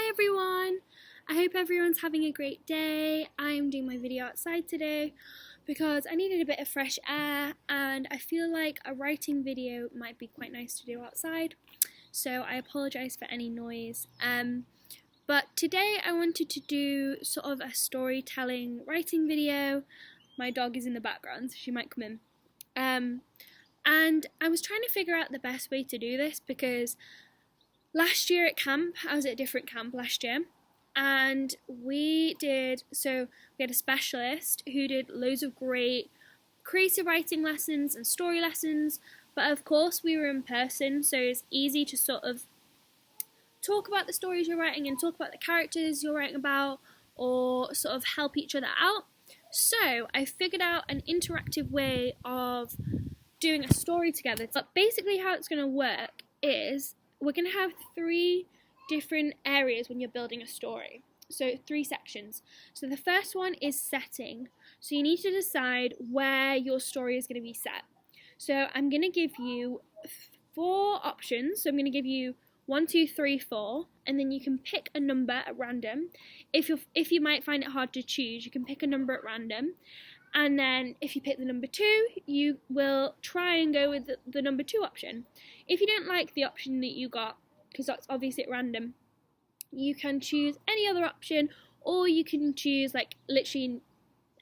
Hi everyone! I hope everyone's having a great day. I'm doing my video outside today because I needed a bit of fresh air and I feel like a writing video might be quite nice to do outside, so I apologise for any noise. But today I wanted to do sort of a storytelling writing video. My dog is in the background, so she might come in. And I was trying to figure out the best way to do this because last year at camp, I was at a different camp last year, and we had a specialist who did loads of great creative writing lessons and story lessons, but of course we were in person, so it's easy to sort of talk about the stories you're writing and talk about the characters you're writing about, or sort of help each other out. So I figured out an interactive way of doing a story together. But basically how it's going to work is we're going to have 3 different areas when you're building a story. So 3 sections. So the first one is setting. So you need to decide where your story is going to be set. So I'm going to give you 4 options. So I'm going to give you 1, 2, 3, 4, and then you can pick a number at random. If you might find it hard to choose, you can pick a number at random. And then if you pick the number 2, you will try and go with the number 2 option. If you don't like the option that you got, because that's obviously at random, you can choose any other option, or you can choose like literally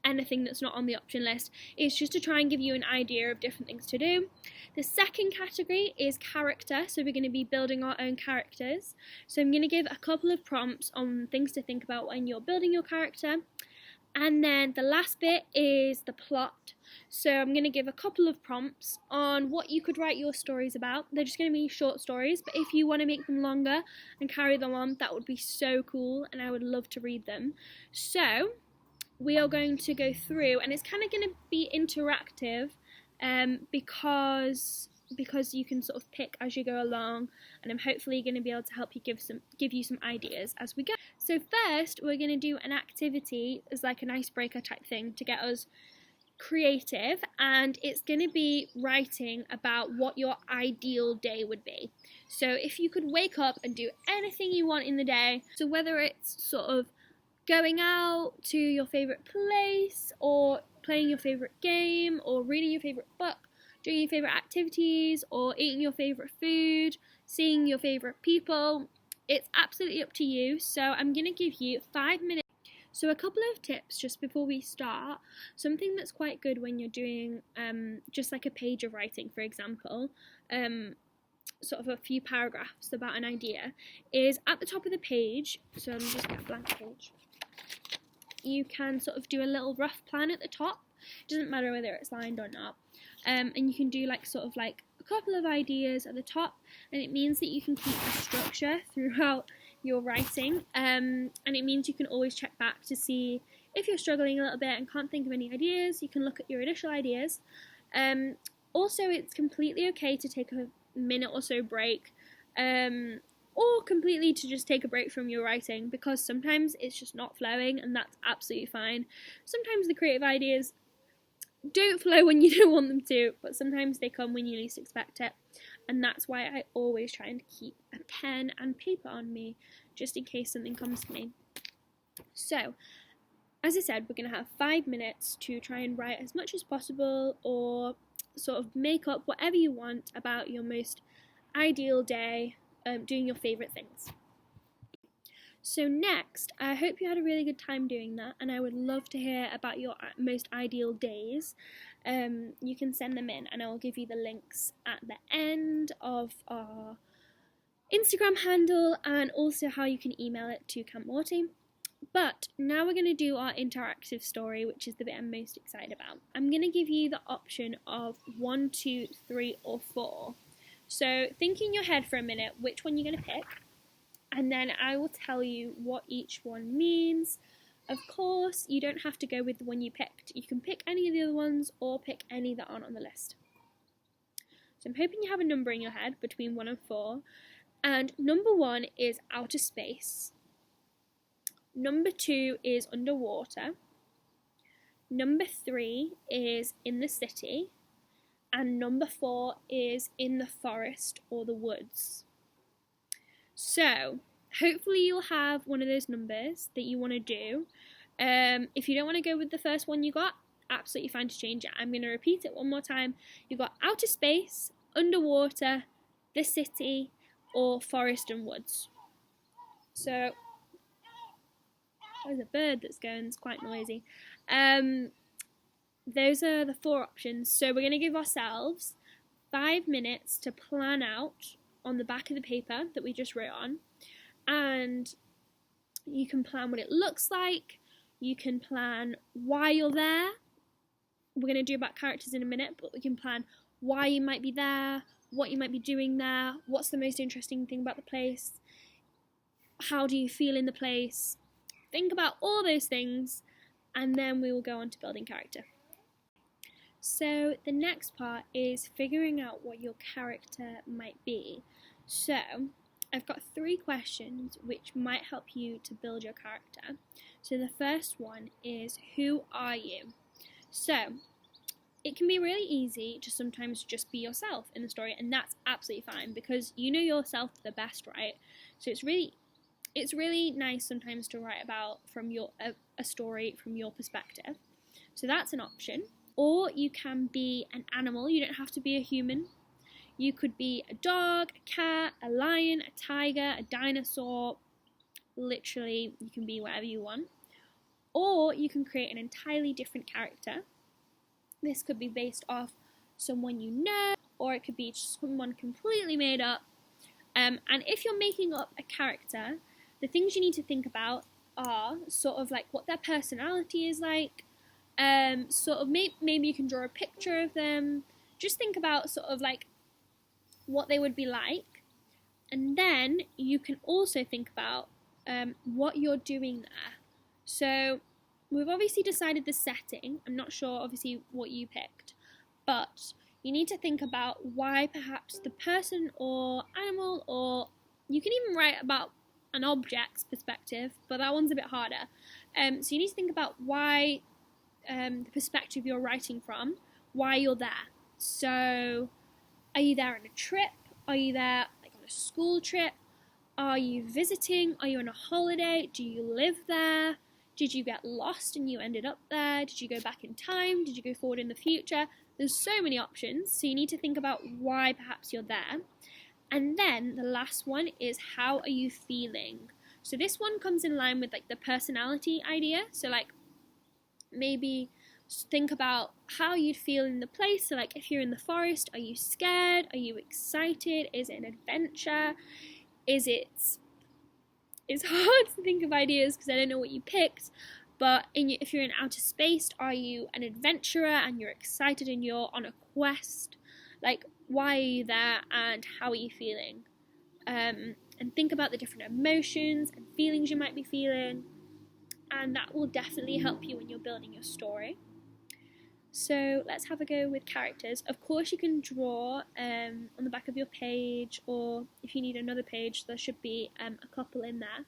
anything that's not on the option list. It's just to try and give you an idea of different things to do. The second category is character, so we're going to be building our own characters. So I'm going to give a couple of prompts on things to think about when you're building your character. And then the last bit is the plot. So I'm going to give a couple of prompts on what you could write your stories about. They're just going to be short stories, but if you want to make them longer and carry them on, that would be so cool, and I would love to read them. So we are going to go through, and it's kind of going to be interactive because you can sort of pick as you go along, and I'm hopefully going to be able to help you give you some ideas as we go. So first we're going to do an activity as like an icebreaker type thing to get us creative, and it's going to be writing about what your ideal day would be. So if you could wake up and do anything you want in the day, so whether it's sort of going out to your favourite place, or playing your favourite game, or reading your favourite book, doing your favourite activities, or eating your favourite food, seeing your favourite people, it's absolutely up to you. So I'm going to give you 5 minutes. So a couple of tips just before we start. Something that's quite good when you're doing just like a page of writing, for example, sort of a few paragraphs about an idea, is at the top of the page, so I'm just get a blank page, you can sort of do a little rough plan at the top. It doesn't matter whether it's lined or not. And you can do like sort of like a couple of ideas at the top, and it means that you can keep a structure throughout your writing, and it means you can always check back to see if you're struggling a little bit and can't think of any ideas. You can look at your initial ideas. Also, it's completely okay to take a minute or so break, or completely to just take a break from your writing, because sometimes it's just not flowing, and that's absolutely fine. Sometimes the creative ideas don't flow when you don't want them to, but sometimes they come when you least expect it, and that's why I always try and keep a pen and paper on me, just in case something comes to me. So, as I said, we're going to have 5 minutes to try and write as much as possible, or sort of make up whatever you want about your most ideal day, doing your favourite things. So next, I hope you had a really good time doing that, and I would love to hear about your most ideal days. You can send them in, and I will give you the links at the end of our Instagram handle, and also how you can email it to Camp Morty. But now we're going to do our interactive story, which is the bit I'm most excited about. I'm going to give you the option of 1, 2, 3, or 4. So think in your head for a minute which one you're going to pick, and then I will tell you what each one means. Of course, you don't have to go with the one you picked. You can pick any of the other ones, or pick any that aren't on the list. So I'm hoping you have a number in your head between 1 and 4. And number 1 is outer space. Number 2 is underwater. Number 3 is in the city. And number 4 is in the forest or the woods. So, Hopefully you'll have one of those numbers that you want to do. If you don't want to go with the first one you got, absolutely fine to change it. I'm going to repeat it one more time. You've got outer space, underwater, the city, or forest and woods. So there's a bird that's going, it's quite noisy. Those are the 4 options. So we're going to give ourselves 5 minutes to plan out on the back of the paper that we just wrote on. And you can plan what it looks like. You can plan why you're there. We're going to do about characters in a minute, but we can plan why you might be there, what you might be doing there, what's the most interesting thing about the place, how do you feel in the place. Think about all those things, and then we will go on to building character. So the next part is figuring out what your character might be. So I've got 3 questions which might help you to build your character. So the first one is, who are you? So it can be really easy to sometimes just be yourself in the story, and that's absolutely fine because you know yourself the best, right? So it's really nice sometimes to write about from a story from your perspective. So that's an option. Or you can be an animal. You don't have to be a human. You could be a dog, a cat, a lion, a tiger, a dinosaur. Literally, you can be whatever you want. Or you can create an entirely different character. This could be based off someone you know, or it could be someone completely made up. And if you're making up a character, the things you need to think about are sort of like what their personality is like. Sort of maybe you can draw a picture of them. Just think about sort of like what they would be like, and then you can also think about what you're doing there. So we've obviously decided the setting. I'm not sure obviously what you picked, but you need to think about why perhaps the person or animal, or you can even write about an object's perspective, but that one's a bit harder. So you need to think about why the perspective you're writing from, why you're there. So are you there on a trip? Are you there like on a school trip? Are you visiting? Are you on a holiday? Do you live there? Did you get lost and you ended up there? Did you go back in time? Did you go forward in the future? There's so many options, so you need to think about why perhaps you're there. And then the last one is, how are you feeling? So this one comes in line with like the personality idea. So like maybe think about how you'd feel in the place. So like if you're in the forest, are you scared? Are you excited? Is it an adventure? It's hard to think of ideas because I don't know what you picked, but if you're in outer space, are you an adventurer and you're excited and you're on a quest? Like, why are you there and how are you feeling? And think about the different emotions and feelings you might be feeling, and that will definitely help you when you're building your story. So let's have a go with characters. Of course you can draw on the back of your page, or if you need another page there should be a couple in there.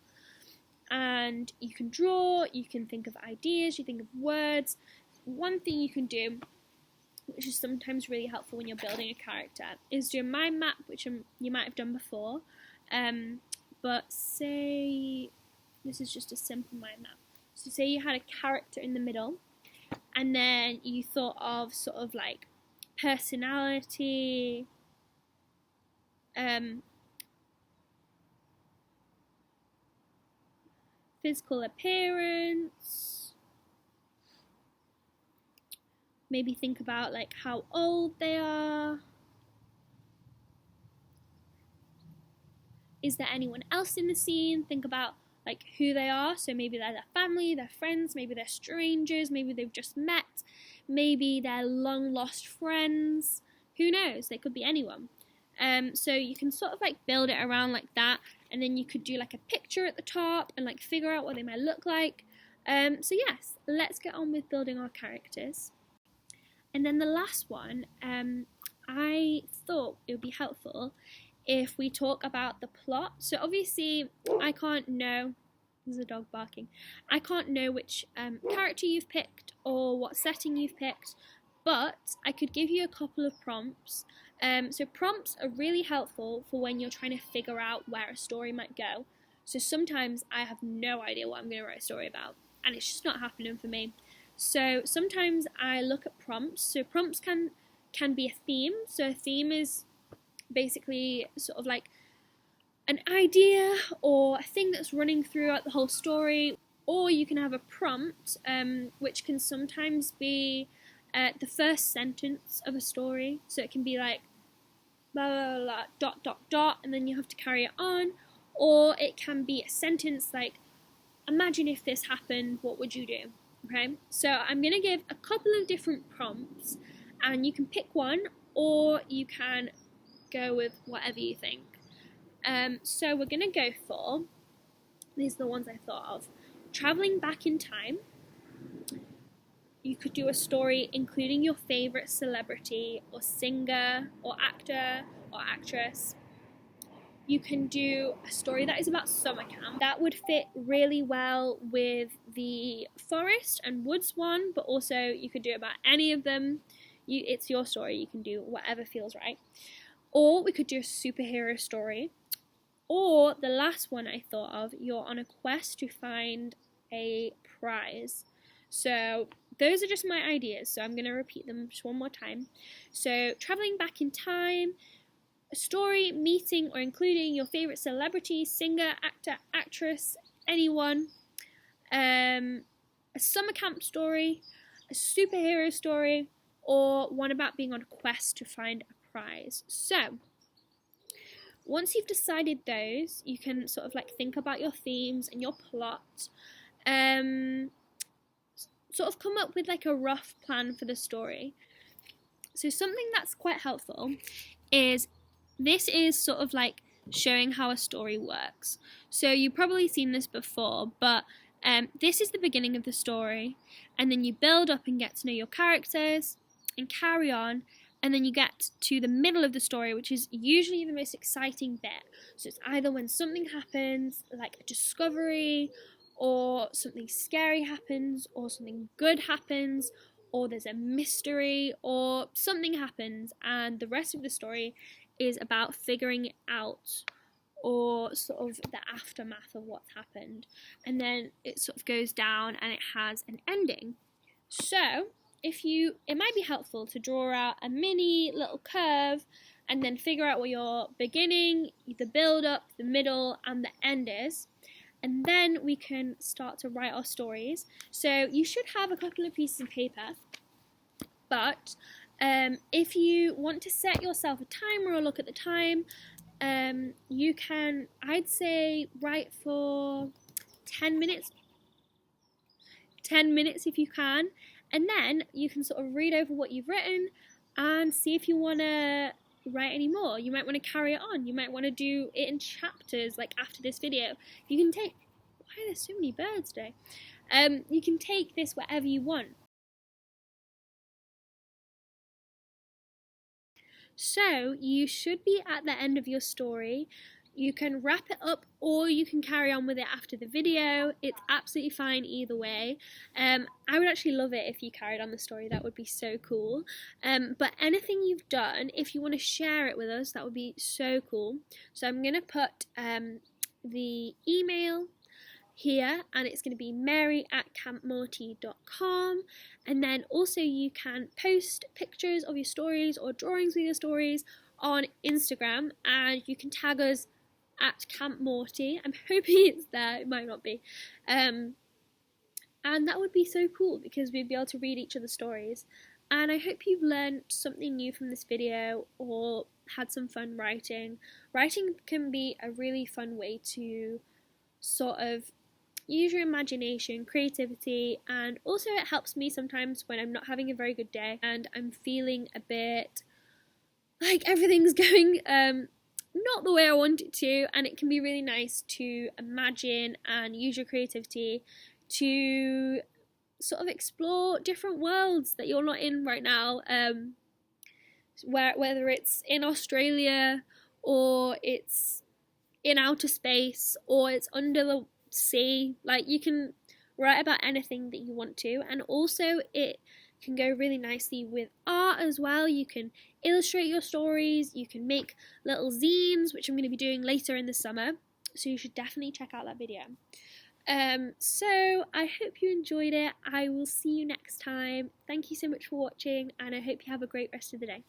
And you can draw, you can think of ideas, you think of words. One thing you can do, which is sometimes really helpful when you're building a character, is do a mind map, which you might have done before. But say this is just a simple mind map. So say you had a character in the middle, and then you thought of sort of like personality, physical appearance, maybe think about like how old they are. Is there anyone else in the scene? Think about like who they are. So maybe they're their family, their friends, maybe they're strangers, maybe they've just met, maybe they're long lost friends. Who knows? They could be anyone. So you can sort of like build it around like that, and then you could do like a picture at the top and like figure out what they might look like. So yes, let's get on with building our characters. And then the last one, I thought it would be helpful if we talk about the plot. So obviously I can't know, there's a dog barking, I can't know which character you've picked or what setting you've picked, but I could give you a couple of prompts. So prompts are really helpful for when you're trying to figure out where a story might go. So sometimes I have no idea what I'm going to write a story about, and it's just not happening for me. So sometimes I look at prompts. So prompts can be a theme. So a theme is basically sort of like an idea or a thing that's running throughout the whole story. Or you can have a prompt, which can sometimes be the first sentence of a story. So it can be like blah blah blah dot dot dot, and then you have to carry it on. Or it can be a sentence like, imagine if this happened, what would you do? Okay, so I'm going to give a couple of different prompts, and you can pick one, or you can go with whatever you think. So we're going to go for, these are the ones I thought of. Traveling back in time. You could do a story including your favourite celebrity or singer or actor or actress. You can do a story that is about summer camp. That would fit really well with the forest and woods one, but also you could do it about any of them. It's your story, you can do whatever feels right. Or we could do a superhero story. Or the last one I thought of, you're on a quest to find a prize. So those are just my ideas, so I'm going to repeat them just one more time. So traveling back in time, a story meeting or including your favourite celebrity, singer, actor, actress, anyone, a summer camp story, a superhero story, or one about being on a quest to find a prize. So once you've decided those, you can sort of like think about your themes and your plot, sort of come up with like a rough plan for the story. So something that's quite helpful is, this is sort of like showing how a story works. So you've probably seen this before, but this is the beginning of the story, and then you build up and get to know your characters and carry on, and then you get to the middle of the story, which is usually the most exciting bit. So it's either when something happens, like a discovery, or something scary happens, or something good happens, or there's a mystery, or something happens, and the rest of the story is about figuring it out, or sort of the aftermath of what's happened. And then it sort of goes down and it has an ending. So it might be helpful to draw out a mini little curve and then figure out what your beginning, the build up, the middle, and the end is. And then we can start to write our stories. So you should have a couple of pieces of paper, but if you want to set yourself a timer or look at the time, you can, I'd say, write for 10 minutes. 10 minutes if you can, and then you can sort of read over what you've written and see if you want to write any more. You might want to carry it on. You might want to do it in chapters, like after this video. You can take, why are there so many birds today? You can take this wherever you want. So you should be at the end of your story. You can wrap it up, or you can carry on with it after the video. It's absolutely fine either way. I would actually love it if you carried on the story. That would be so cool. But anything you've done, if you want to share it with us, that would be so cool. So I'm going to put the email here, and it's going to be mary@campmorty.com, and then also you can post pictures of your stories or drawings with your stories on Instagram, and you can tag us at Camp Morty. I'm hoping it's there, it might not be, and that would be so cool because we'd be able to read each other's stories. And I hope you've learned something new from this video or had some fun writing. Writing can be a really fun way to sort of use your imagination, creativity, and also it helps me sometimes when I'm not having a very good day and I'm feeling a bit like everything's going not the way I want it to, and it can be really nice to imagine and use your creativity to sort of explore different worlds that you're not in right now, whether it's in Australia or it's in outer space or it's under the sea. Like, you can write about anything that you want to, and also it can go really nicely with art as well. You can illustrate your stories, you can make little zines, which I'm going to be doing later in the summer. so you should definitely check out that video. So I hope you enjoyed it. I will see you next time. Thank you so much for watching, and I hope you have a great rest of the day.